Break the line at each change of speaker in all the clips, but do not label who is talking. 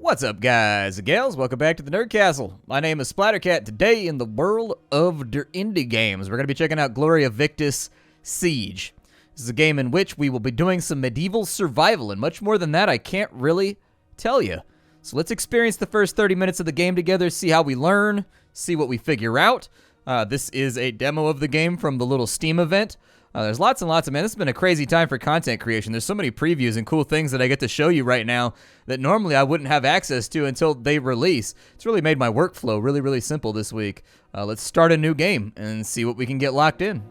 What's up, guys and gals? Welcome back to the Nerd Castle. My name is Splattercat. Today in the world of der indie games, we're going to be checking out Gloria Victis Siege. This is a game in which we will be doing some medieval survival, and much more than that I can't really tell you. So let's experience the first 30 minutes of the game together, see how we learn, see what we figure out. This is a demo of the game from the little Steam event. There's lots and lots of, man, this has been a crazy time for content creation. There's so many previews and cool things that I get to show you right now that normally I wouldn't have access to until they release. It's really made my workflow really, really simple this week. Let's start a new game and see what we can get locked in.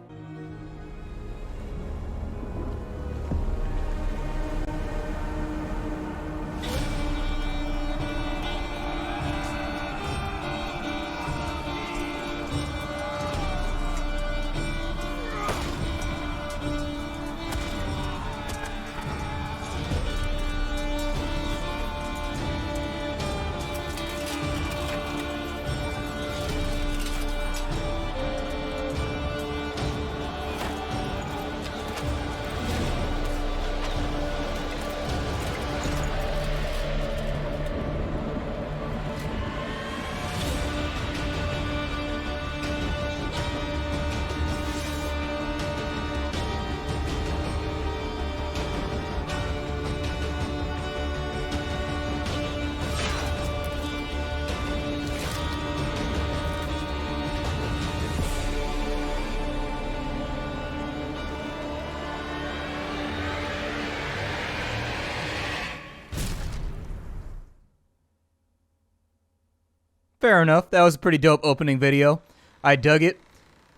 Fair enough. That was a pretty dope opening video. I dug it.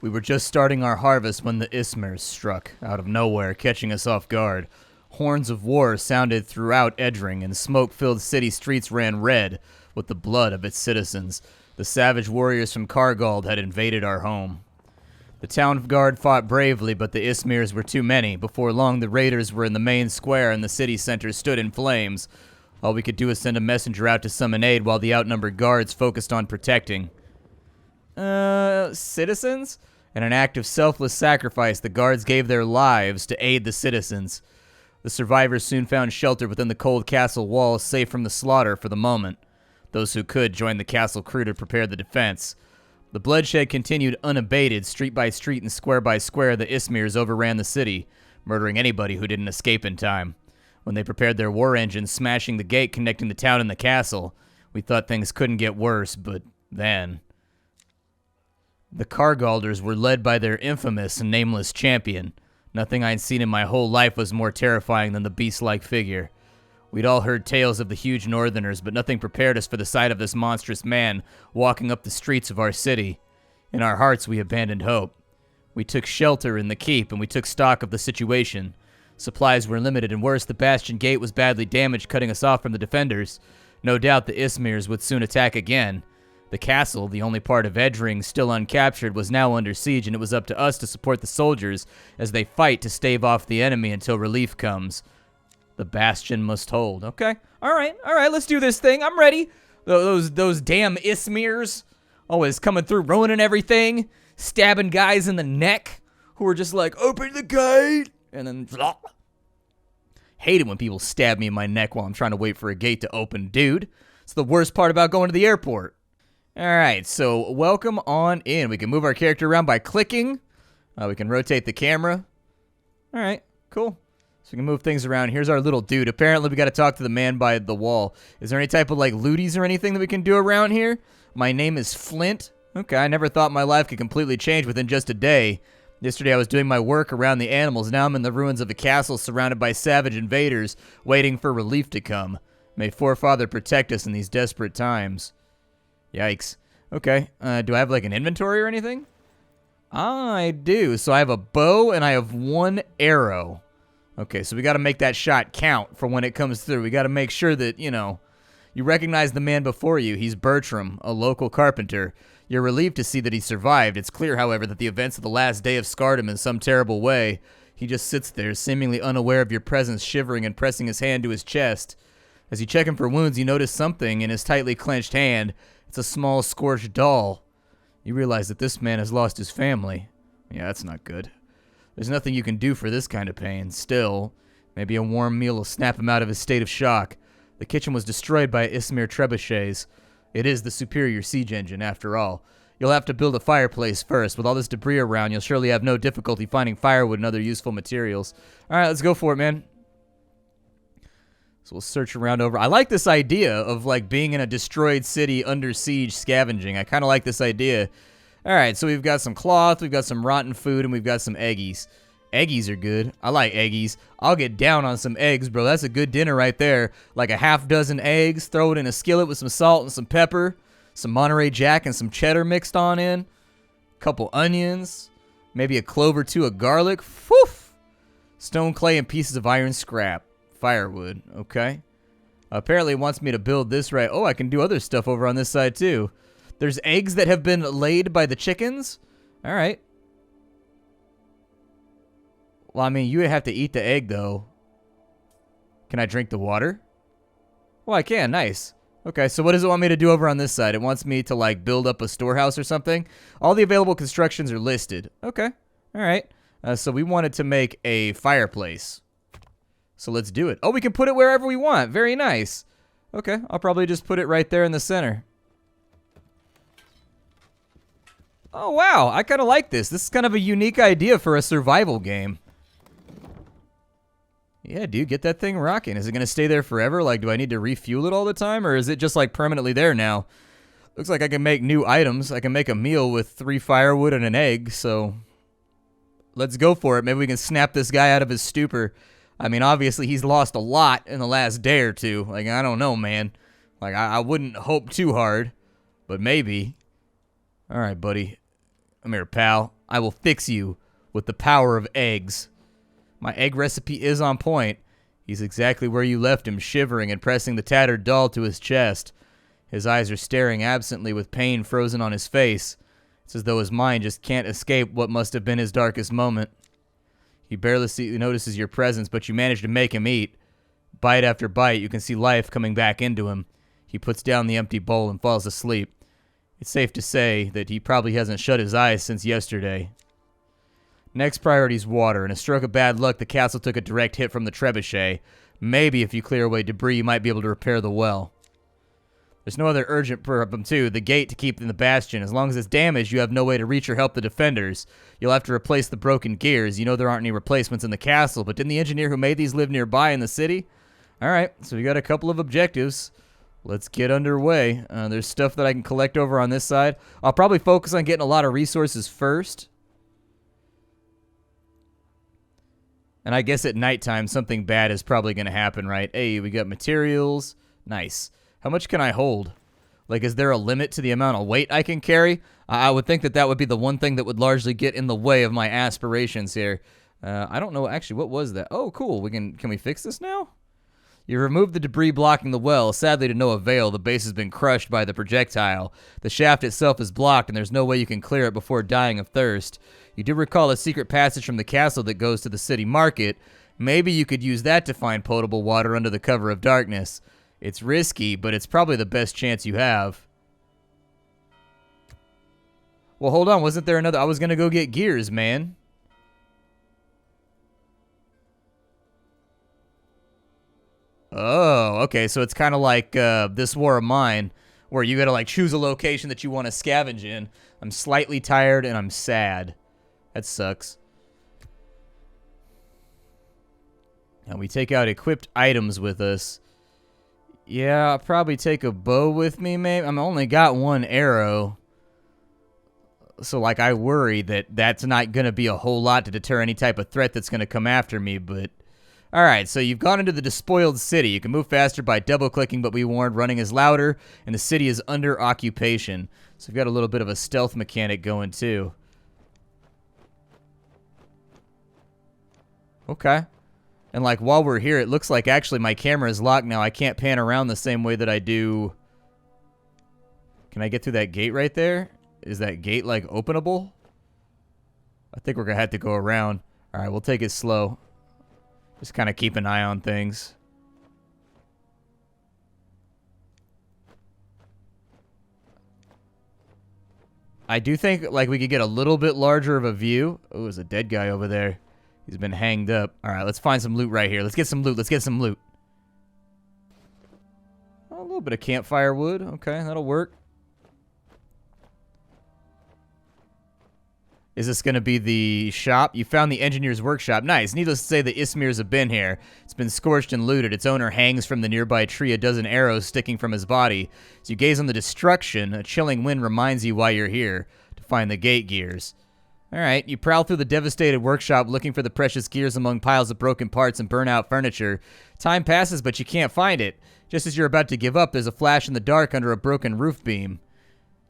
We were just starting our harvest when the Ismers struck, out of nowhere, catching us off guard. Horns of war sounded throughout Edring, and smoke-filled city streets ran red with the blood of its citizens. The savage warriors from Kargald had invaded our home. The town guard fought bravely, but the Ismers were too many. Before long, the raiders were in the main square, and the city center stood in flames. All we could do was send a messenger out to summon aid while the outnumbered guards focused on protecting. Citizens? In an act of selfless sacrifice, the guards gave their lives to aid the citizens. The survivors soon found shelter within the cold castle walls, safe from the slaughter for the moment. Those who could joined the castle crew to prepare the defense. The bloodshed continued unabated. Street by street and square by square, the Ismers overran the city, murdering anybody who didn't escape in time. When they prepared their war engines, smashing the gate connecting the town and the castle, we thought things couldn't get worse, but then... The Kargalders were led by their infamous and nameless champion. Nothing I'd seen in my whole life was more terrifying than the beast-like figure. We'd all heard tales of the huge northerners, but nothing prepared us for the sight of this monstrous man walking up the streets of our city. In our hearts, we abandoned hope. We took shelter in the keep, and we took stock of the situation. Supplies were limited, and worse, the bastion gate was badly damaged, cutting us off from the defenders. No doubt the Ismers would soon attack again. The castle, the only part of Edring still uncaptured, was now under siege, and it was up to us to support the soldiers as they fight to stave off the enemy until relief comes. The bastion must hold. Okay, all right, let's do this thing. I'm ready. Those damn Ismers always coming through, ruining everything, stabbing guys in the neck who are just like, open the gate. And then, blah. Hate it when people stab me in my neck while I'm trying to wait for a gate to open, dude. It's the worst part about going to the airport. Alright, so welcome on in. We can move our character around by clicking. We can rotate the camera. Alright, cool. So we can move things around. Here's our little dude. Apparently we got to talk to the man by the wall. Is there any type of like looties or anything that we can do around here? My name is Flint. Okay, I never thought my life could completely change within just a day. Yesterday I was doing my work around the animals. Now I'm in the ruins of a castle surrounded by savage invaders, waiting for relief to come. May Forefather protect us in these desperate times. Yikes. Okay, do I have like an inventory or anything? I do. So I have a bow and I have one arrow. Okay, so we got to make that shot count for when it comes through. We got to make sure that, you know, you recognize the man before you. He's Bertram, a local carpenter. You're relieved to see that he survived. It's clear, however, that the events of the last day have scarred him in some terrible way. He just sits there, seemingly unaware of your presence, shivering and pressing his hand to his chest. As you check him for wounds, you notice something in his tightly clenched hand. It's a small, scorched doll. You realize that this man has lost his family. Yeah, that's not good. There's nothing you can do for this kind of pain. Still, maybe a warm meal will snap him out of his state of shock. The kitchen was destroyed by Ismir trebuchets. It is the superior siege engine, after all. You'll have to build a fireplace first. With all this debris around, you'll surely have no difficulty finding firewood and other useful materials. All right, let's go for it, man. So we'll search around over. I like this idea of, like, being in a destroyed city under siege scavenging. I kind of like this idea. All right, so we've got some cloth, we've got some rotten food, and we've got some eggies. Eggies are good. I like eggies. I'll get down on some eggs, bro. That's a good dinner right there. Like a half dozen eggs, throw it in a skillet with some salt and some pepper. Some Monterey Jack and some cheddar mixed on in. Couple onions. Maybe a clove or two of garlic. Woof! Stone clay and pieces of iron scrap. Firewood. Okay. Apparently it wants me to build this right. Oh, I can do other stuff over on this side too. There's eggs that have been laid by the chickens. All right. Well, I mean, you would have to eat the egg though. Can I drink the water? Well, I can. Nice. Okay, so what does it want me to do over on this side? It wants me to, like, build up a storehouse or something. All the available constructions are listed. Okay, all right. So we wanted to make a fireplace. So let's do it. Oh, we can put it wherever we want. Very nice. Okay, I'll probably just put it right there in the center. Oh, wow. I kind of like this. This is kind of a unique idea for a survival game. Yeah, dude, get that thing rocking. Is it going to stay there forever? Like, do I need to refuel it all the time? Or is it just, like, permanently there now? Looks like I can make new items. I can make a meal with 3 firewood and an egg, so let's go for it. Maybe we can snap this guy out of his stupor. I mean, obviously, he's lost a lot in the last day or two. Like, I don't know, man. Like, I wouldn't hope too hard, but maybe. All right, buddy. Come here, pal. I will fix you with the power of eggs. My egg recipe is on point. He's exactly where you left him, shivering and pressing the tattered doll to his chest. His eyes are staring absently with pain frozen on his face. It's as though his mind just can't escape what must have been his darkest moment. He barely notices your presence, but you manage to make him eat. Bite after bite, you can see life coming back into him. He puts down the empty bowl and falls asleep. It's safe to say that he probably hasn't shut his eyes since yesterday. Next priority is water. In a stroke of bad luck, the castle took a direct hit from the trebuchet. Maybe if you clear away debris, you might be able to repair the well. There's no other urgent problem, too. The gate to keep in the bastion. As long as it's damaged, you have no way to reach or help the defenders. You'll have to replace the broken gears. You know there aren't any replacements in the castle, but didn't the engineer who made these live nearby in the city? All right, so we got a couple of objectives. Let's get underway. There's stuff that I can collect over on this side. I'll probably focus on getting a lot of resources first. And I guess at nighttime, something bad is probably going to happen, right? Hey, we got materials. Nice. How much can I hold? Like, is there a limit to the amount of weight I can carry? I would think that that would be the one thing that would largely get in the way of my aspirations here. I don't know, actually, what was that? Oh, cool. Can we fix this now? You removed the debris blocking the well. Sadly, to no avail. The base has been crushed by the projectile. The shaft itself is blocked, and there's no way you can clear it before dying of thirst. You do recall a secret passage from the castle that goes to the city market. Maybe you could use that to find potable water under the cover of darkness. It's risky, but it's probably the best chance you have. Well, hold on. Wasn't there another? I was going to go get gears, man. Oh, okay. So it's kind of like This War of Mine, where you got to like choose a location that you want to scavenge in. I'm slightly tired and I'm sad. That sucks. Now we take out equipped items with us. Yeah, I'll probably take a bow with me, maybe. I'm only got 1 arrow. So, like, I worry that that's not going to be a whole lot to deter any type of threat that's going to come after me, but... Alright, so you've gone into the despoiled city. You can move faster by double-clicking, but we warned running is louder, and the city is under occupation. So we've got a little bit of a stealth mechanic going, too. Okay. And, like, while we're here, it looks like actually my camera is locked now. I can't pan around the same way that I do. Can I get through that gate right there? Is that gate, like, openable? I think we're going to have to go around. All right, we'll take it slow. Just kind of keep an eye on things. I do think, like, we could get a little bit larger of a view. Oh, there's a dead guy over there. He's been hanged up. All right, let's find some loot right here. Let's get some loot. Let's get some loot. little bit of campfire wood. Okay, that'll work. Is this going to be the shop? You found the engineer's workshop. Nice. Needless to say, the Ismirs have been here. It's been scorched and looted. Its owner hangs from the nearby tree, a dozen arrows sticking from his body. As you gaze on the destruction, a chilling wind reminds you why you're here, to find the gate gears. All right, you prowl through the devastated workshop looking for the precious gears among piles of broken parts and burnt-out furniture. Time passes, but you can't find it. Just as you're about to give up, there's a flash in the dark under a broken roof beam.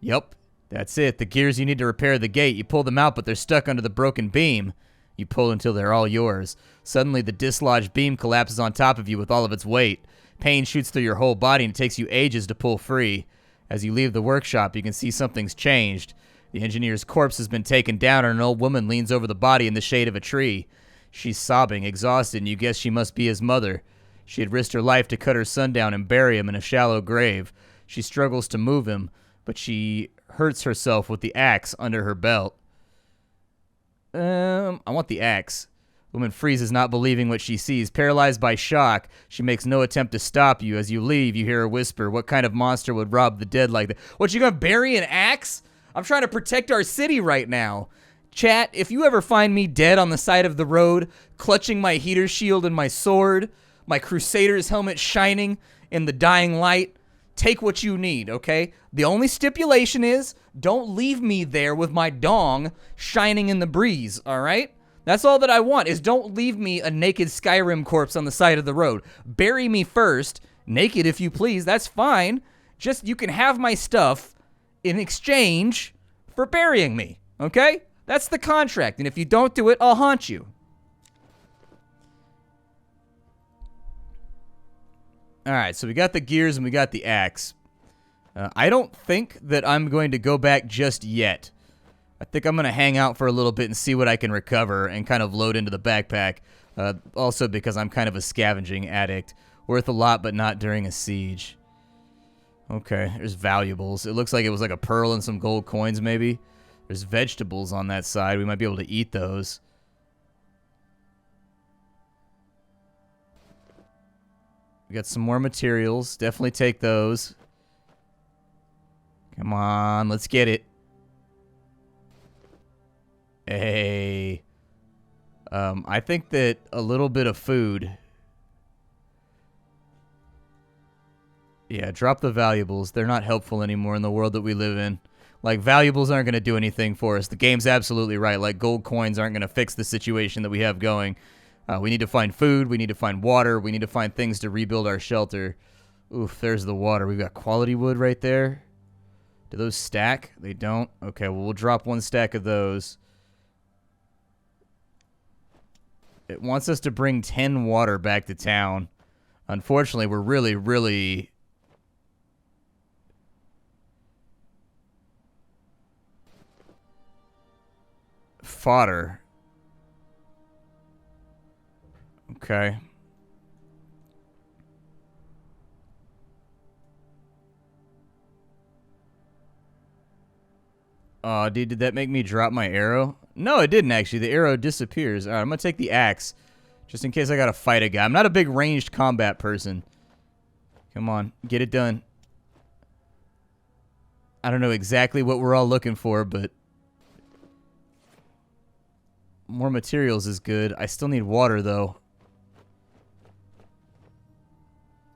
Yup. That's it. The gears you need to repair the gate. You pull them out, but they're stuck under the broken beam. You pull until they're all yours. Suddenly, the dislodged beam collapses on top of you with all of its weight. Pain shoots through your whole body, and it takes you ages to pull free. As you leave the workshop, you can see something's changed. The engineer's corpse has been taken down, and an old woman leans over the body in the shade of a tree. She's sobbing, exhausted, and you guess she must be his mother. She had risked her life to cut her son down and bury him in a shallow grave. She struggles to move him, but she hurts herself with the axe under her belt. I want the axe. The woman freezes, not believing what she sees. Paralyzed by shock, she makes no attempt to stop you. As you leave, you hear her whisper, "What kind of monster would rob the dead like that?" What, you gonna bury an axe? I'm trying to protect our city right now. Chat, if you ever find me dead on the side of the road, clutching my heater shield and my sword, my crusader's helmet shining in the dying light, take what you need, okay? The only stipulation is, don't leave me there with my dong shining in the breeze, all right? That's all that I want, is don't leave me a naked Skyrim corpse on the side of the road. Bury me first, naked if you please, that's fine. Just, you can have my stuff in exchange for burying me, okay? That's the contract, and if you don't do it, I'll haunt you. All right, so we got the gears and we got the axe. I don't think that I'm going to go back just yet. I think I'm going to hang out for a little bit and see what I can recover and kind of load into the backpack. Also because I'm kind of a scavenging addict. Worth a lot, but not during a siege. Okay, there's valuables. It looks like it was like a pearl and some gold coins, maybe. There's vegetables on that side. We might be able to eat those. We got some more materials. Definitely take those. Come on, let's get it. Hey. I think that a little bit of food. Yeah, drop the valuables. They're not helpful anymore in the world that we live in. Like, valuables aren't going to do anything for us. The game's absolutely right. Like, gold coins aren't going to fix the situation that we have going. We need to find food. We need to find water. We need to find things to rebuild our shelter. Oof, there's the water. We've got quality wood right there. Do those stack? They don't. Okay, well, we'll drop one stack of those. It wants us to bring 10 water back to town. Unfortunately, we're really... Fodder. Okay. Oh, dude, did that make me drop my arrow? No, it didn't, actually. The arrow disappears. All right, I'm going to take the axe, just in case I got to fight a guy. I'm not a big ranged combat person. Come on, get it done. I don't know exactly what we're all looking for, but more materials is good. I still need water, though.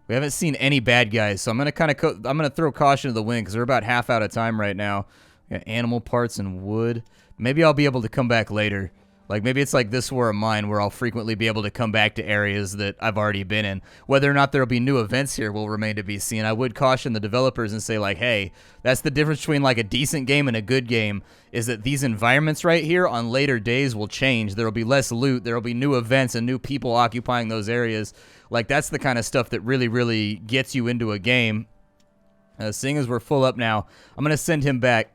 We haven't seen any bad guys, so I'm gonna throw caution to the wind because we're about half out of time right now. We got animal parts and wood. Maybe I'll be able to come back later. Like, maybe it's like This War of Mine where I'll frequently be able to come back to areas that I've already been in. Whether or not there'll be new events here will remain to be seen. I would caution the developers and say, like, hey, that's the difference between, like, a decent game and a good game, is that these environments right here on later days will change. There'll be less loot. There'll be new events and new people occupying those areas. Like, that's the kind of stuff that really, really gets you into a game. Seeing as we're full up now, I'm going to send him back,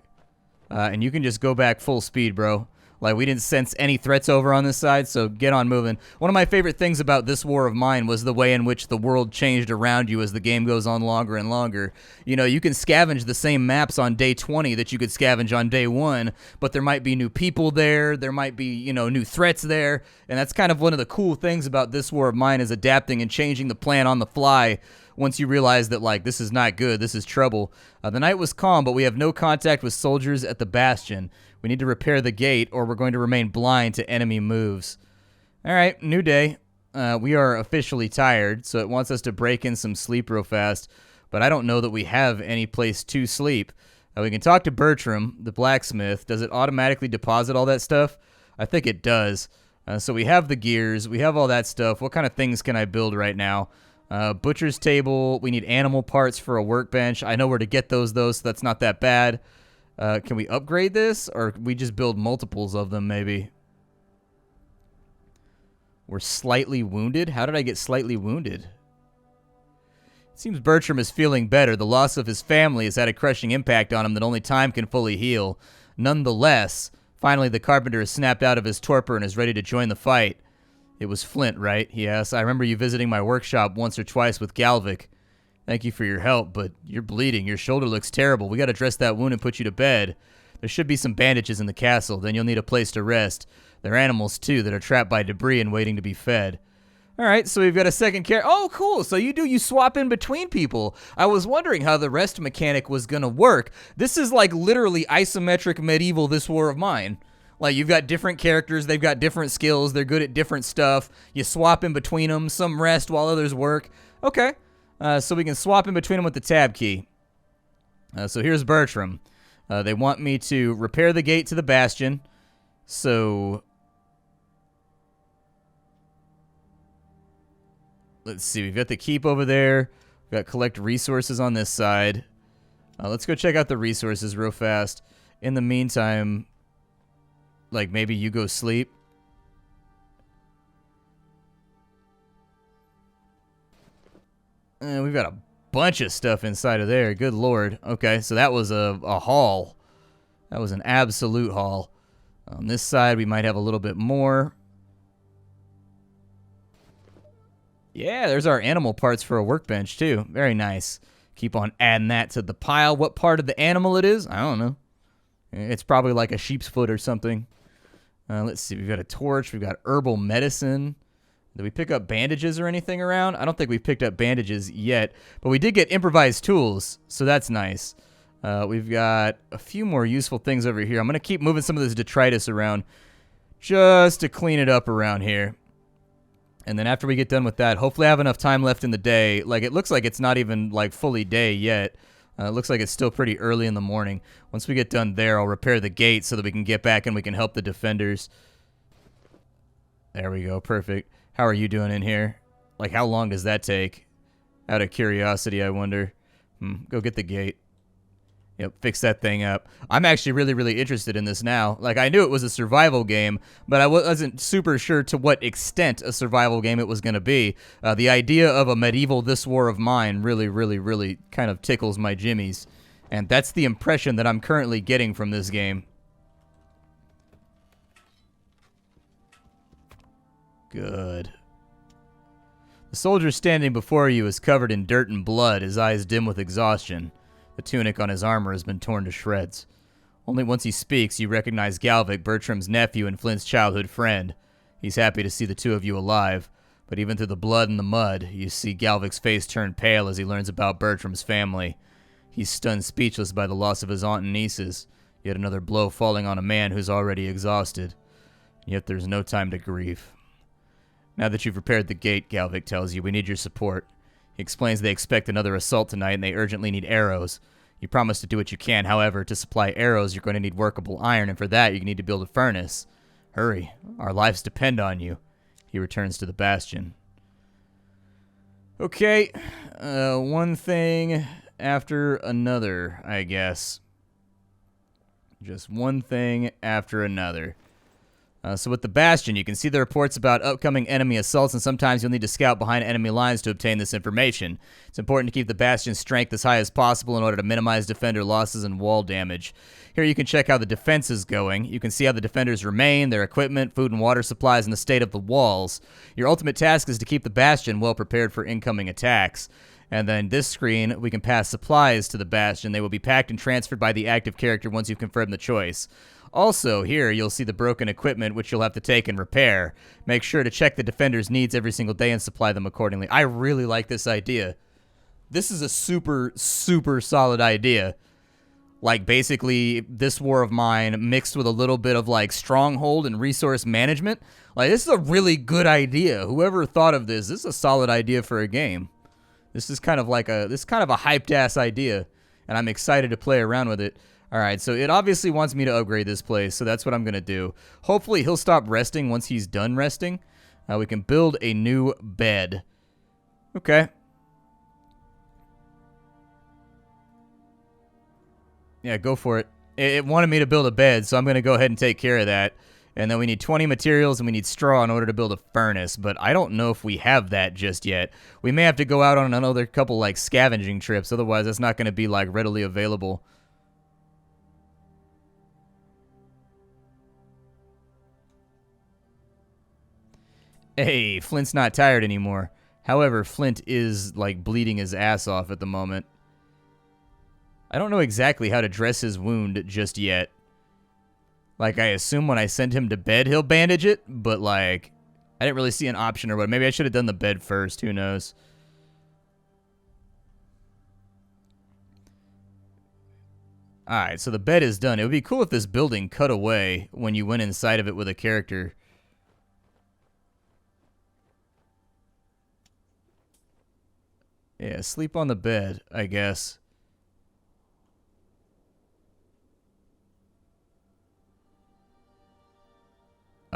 and you can just go back full speed, bro. Like, we didn't sense any threats over on this side, so get on moving. One of my favorite things about this war of mine was the way in which the world changed around you as the game goes on longer and longer. You know, you can scavenge the same maps on day 20 that you could scavenge on day 1, but there might be new people there, there might be, you know, new threats there, and that's kind of one of the cool things about this war of mine is adapting and changing the plan on the fly once you realize that, like, this is not good, this is trouble. The night was calm, but we have no contact with soldiers at the bastion. We need to repair the gate, or we're going to remain blind to enemy moves. All right, new day. We are officially tired, so it wants us to break in some sleep real fast, but I don't know that we have any place to sleep. We can talk to Bertram, the blacksmith. Does it automatically deposit all that stuff? I think it does. So we have the gears. We have all that stuff. What kind of things can I build right now? Butcher's table. We need animal parts for a workbench. I know where to get those, though, so that's not that bad. Can we upgrade this, or can we just build multiples of them, maybe? We're slightly wounded? How did I get slightly wounded? It seems Bertram is feeling better. The loss of his family has had a crushing impact on him that only time can fully heal. Nonetheless, finally the carpenter has snapped out of his torpor and is ready to join the fight. It was Flint, right? He asks. I remember you visiting my workshop once or twice with Galvic. Thank you for your help, but you're bleeding. Your shoulder looks terrible. We got to dress that wound and put you to bed. There should be some bandages in the castle. Then you'll need a place to rest. There are animals, too, that are trapped by debris and waiting to be fed. All right, so we've got a second character. Oh, cool. So you swap in between people. I was wondering how the rest mechanic was going to work. This is like literally isometric medieval This War of Mine. Like, you've got different characters. They've got different skills. They're good at different stuff. You swap in between them. Some rest while others work. Okay. So we can swap in between them with the tab key. So here's Bertram. They want me to repair the gate to the bastion. So let's see. We've got the keep over there. We've got collect resources on this side. Let's go check out the resources real fast. In the meantime, like, maybe you go sleep. We've got a bunch of stuff inside of there. Good lord. Okay, so that was a haul. That was an absolute haul. On this side, we might have a little bit more. Yeah, there's our animal parts for a workbench, too. Very nice. Keep on adding that to the pile. What part of the animal it is? I don't know. It's probably like a sheep's foot or something. Let's see. We've got a torch. We've got herbal medicine. Did we pick up bandages or anything around? I don't think we've picked up bandages yet, but we did get improvised tools, so that's nice. We've got a few more useful things over here. I'm going to keep moving some of this detritus around just to clean it up around here. And then after we get done with that, hopefully I have enough time left in the day. Like, it looks like it's not even, like, fully day yet. It looks like it's still pretty early in the morning. Once we get done there, I'll repair the gate so that we can get back and we can help the defenders. There we go. Perfect. How are you doing in here? Like, how long does that take? Out of curiosity, I wonder. Go get the gate. Yep, fix that thing up. I'm actually really, really interested in this now. Like, I knew it was a survival game, but I wasn't super sure to what extent a survival game it was going to be. The idea of a medieval This War of Mine really, really, really kind of tickles my jimmies. And that's the impression that I'm currently getting from this game. Good. The soldier standing before you is covered in dirt and blood, his eyes dim with exhaustion. The tunic on his armor has been torn to shreds. Only once he speaks, you recognize Galvic, Bertram's nephew and Flint's childhood friend. He's happy to see the two of you alive, but even through the blood and the mud, you see Galvic's face turn pale as he learns about Bertram's family. He's stunned speechless by the loss of his aunt and nieces, yet another blow falling on a man who's already exhausted. Yet there's no time to grieve. Now that you've repaired the gate, Galvic tells you, we need your support. He explains they expect another assault tonight and they urgently need arrows. You promise to do what you can. However, to supply arrows, you're going to need workable iron, and for that, you need to build a furnace. Hurry. Our lives depend on you. He returns to the bastion. Okay. One thing after another, I guess. Just one thing after another. So with the Bastion, you can see the reports about upcoming enemy assaults, and sometimes you'll need to scout behind enemy lines to obtain this information. It's important to keep the Bastion's strength as high as possible in order to minimize defender losses and wall damage. Here you can check how the defense is going. You can see how the defenders remain, their equipment, food and water supplies, and the state of the walls. Your ultimate task is to keep the Bastion well prepared for incoming attacks. And then this screen, we can pass supplies to the Bastion. They will be packed and transferred by the active character once you've confirmed the choice. Also, here, you'll see the broken equipment, which you'll have to take and repair. Make sure to check the defender's needs every single day and supply them accordingly. I really like this idea. This is a super, super solid idea. Like, basically, this war of mine mixed with a little bit of, like, stronghold and resource management. Like, this is a really good idea. Whoever thought of this is a solid idea for a game. This is kind of like a hyped-ass idea, and I'm excited to play around with it. All right, so it obviously wants me to upgrade this place, so that's what I'm going to do. Hopefully, he'll stop resting once he's done resting. We can build a new bed. Okay. Yeah, go for it. It wanted me to build a bed, so I'm going to go ahead and take care of that. And then we need 20 materials, and we need straw in order to build a furnace, but I don't know if we have that just yet. We may have to go out on another couple, like, scavenging trips, otherwise it's not going to be, like, readily available. Hey, Flint's not tired anymore. However, Flint is, like, bleeding his ass off at the moment. I don't know exactly how to dress his wound just yet. Like, I assume when I send him to bed, he'll bandage it, but, like, I didn't really see an option or what. Maybe I should have done the bed first. Who knows? Alright, so the bed is done. It would be cool if this building cut away when you went inside of it with a character. Yeah, sleep on the bed, I guess.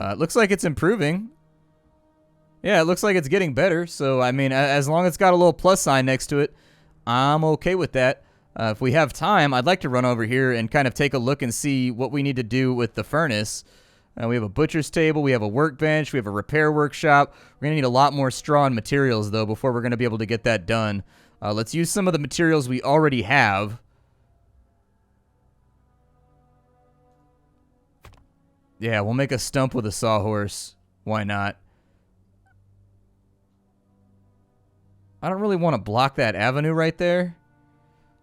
It looks like it's improving. Yeah, it looks like it's getting better. So, I mean, as long as it's got a little plus sign next to it, I'm okay with that. If we have time, I'd like to run over here and kind of take a look and see what we need to do with the furnace. We have a butcher's table, we have a workbench, we have a repair workshop. We're going to need a lot more straw and materials, though, before we're going to be able to get that done. Let's use some of the materials we already have. Yeah, we'll make a stump with a sawhorse. Why not? I don't really want to block that avenue right there.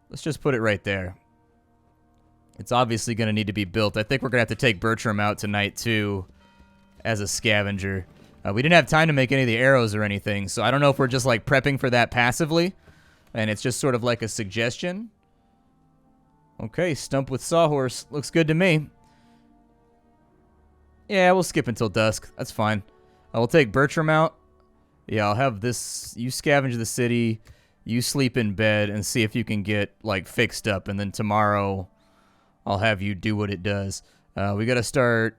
Let's just put it right there. It's obviously going to need to be built. I think we're going to have to take Bertram out tonight, too, as a scavenger. We didn't have time to make any of the arrows or anything, so I don't know if we're just, like, prepping for that passively, and it's just sort of like a suggestion. Okay, stump with sawhorse. Looks good to me. Yeah, we'll skip until dusk. That's fine. We'll take Bertram out. Yeah, I'll have this. You scavenge the city. You sleep in bed and see if you can get, like, fixed up. And then tomorrow, I'll have you do what it does. We got to start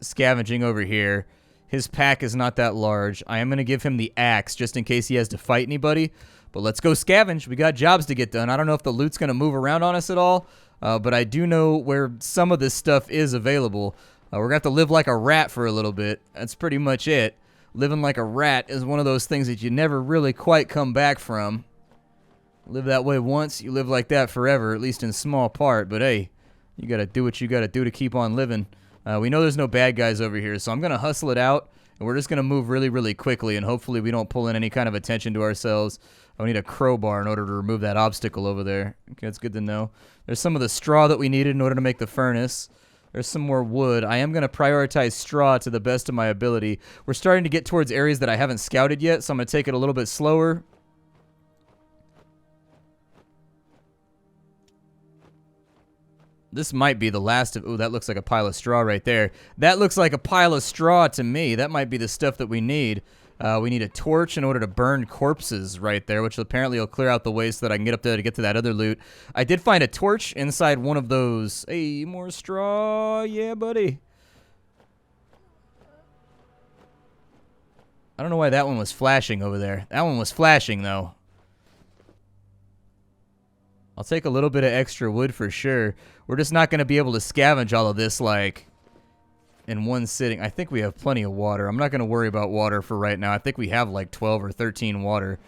scavenging over here. His pack is not that large. I am going to give him the axe just in case he has to fight anybody. But let's go scavenge. We got jobs to get done. I don't know if the loot's going to move around on us at all. But I do know where some of this stuff is available. We're going to have to live like a rat for a little bit. That's pretty much it. Living like a rat is one of those things that you never really quite come back from. Live that way once, you live like that forever, at least in small part. But hey, you got to do what you got to do to keep on living. We know there's no bad guys over here, so I'm going to hustle it out. And we're just going to move really, really quickly, and hopefully we don't pull in any kind of attention to ourselves. We need a crowbar in order to remove that obstacle over there. Okay, that's good to know. There's some of the straw that we needed in order to make the furnace. There's some more wood. I am going to prioritize straw to the best of my ability. We're starting to get towards areas that I haven't scouted yet, so I'm going to take it a little bit slower. This might be the last of... Ooh, that looks like a pile of straw right there. That looks like a pile of straw to me. That might be the stuff that we need. We need a torch in order to burn corpses right there, which apparently will clear out the way so that I can get up there to get to that other loot. I did find a torch inside one of those. Hey, more straw. Yeah, buddy. I don't know why that one was flashing over there. That one was flashing, though. I'll take a little bit of extra wood for sure. We're just not going to be able to scavenge all of this, like, in one sitting. I think we have plenty of water. I'm not going to worry about water for right now. I think we have like 12 or 13 water,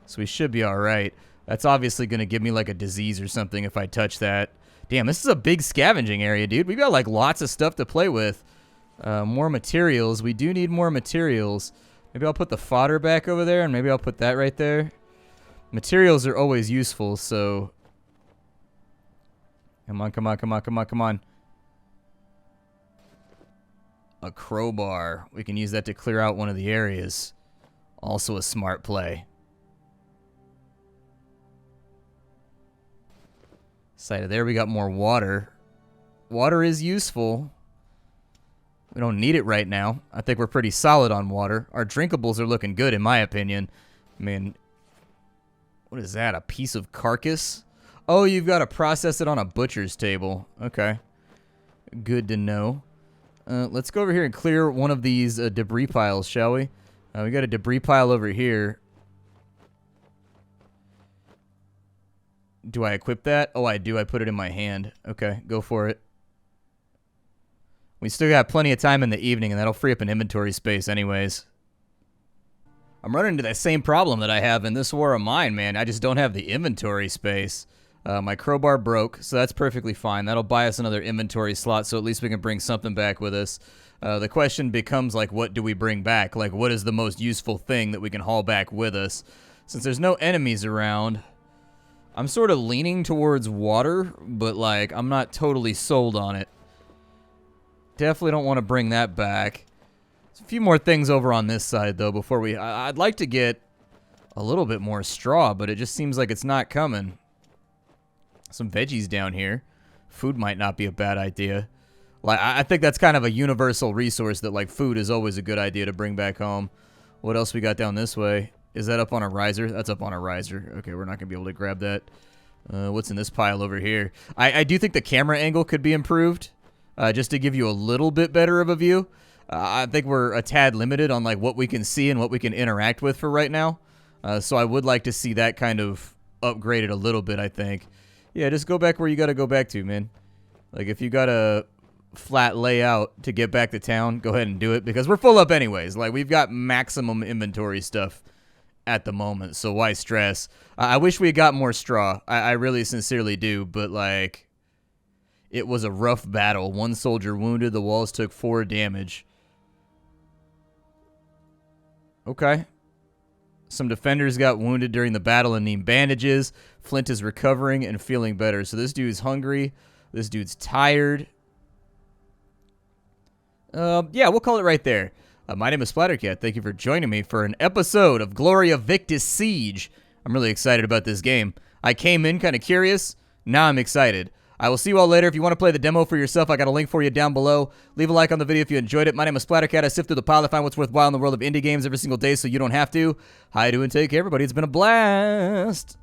so we should be all right. That's obviously going to give me like a disease or something if I touch that. Damn, this is a big scavenging area, dude. We've got like lots of stuff to play with. More materials. We do need more materials. Maybe I'll put the fodder back over there, and maybe I'll put that right there. Materials are always useful, so... Come on, come on, come on, come on, come on. A crowbar. We can use that to clear out one of the areas. Also a smart play. Side of there, we got more water. Water is useful. We don't need it right now. I think we're pretty solid on water. Our drinkables are looking good, in my opinion. I mean, what is that? A piece of carcass? Oh, you've got to process it on a butcher's table. Okay. Good to know. Let's go over here and clear one of these debris piles, shall we? We got a debris pile over here. Do I equip that? Oh, I do. I put it in my hand. Okay, go for it. We still got plenty of time in the evening, and that'll free up an inventory space anyways. I'm running into that same problem that I have in this war of mine, man. I just don't have the inventory space. My crowbar broke, so that's perfectly fine. That'll buy us another inventory slot, so at least we can bring something back with us. The question becomes, like, what do we bring back? Like, what is the most useful thing that we can haul back with us? Since there's no enemies around, I'm sort of leaning towards water, but, like, I'm not totally sold on it. Definitely don't want to bring that back. There's a few more things over on this side, though, before we... I'd like to get a little bit more straw, but it just seems like it's not coming. Some veggies down here. Food might not be a bad idea. Like, I think that's kind of a universal resource that, like, food is always a good idea to bring back home. What else we got down this way? Is that up on a riser? That's up on a riser. Okay, we're not going to be able to grab that. What's in this pile over here? I do think the camera angle could be improved. Just to give you a little bit better of a view. I think we're a tad limited on like what we can see and what we can interact with for right now. So I would like to see that kind of upgraded a little bit, I think. Yeah, just go back where you got to go back to, man. Like if you got a flat layout to get back to town, go ahead and do it because we're full up anyways. Like we've got maximum inventory stuff at the moment, so why stress? I wish we had got more straw. I really sincerely do, but like... It was a rough battle. One soldier wounded. The walls took 4 damage. Okay. Some defenders got wounded during the battle and need bandages. Flint is recovering and feeling better. So this dude's hungry. This dude's tired. Yeah, we'll call it right there. My name is Splattercat. Thank you for joining me for an episode of Gloria Victis Siege. I'm really excited about this game. I came in kind of curious. Now I'm excited. I will see you all later. If you want to play the demo for yourself, I got a link for you down below. Leave a like on the video if you enjoyed it. My name is Splattercat. I sift through the pile to find what's worthwhile in the world of indie games every single day so you don't have to. Hi, do and take care, everybody. It's been a blast.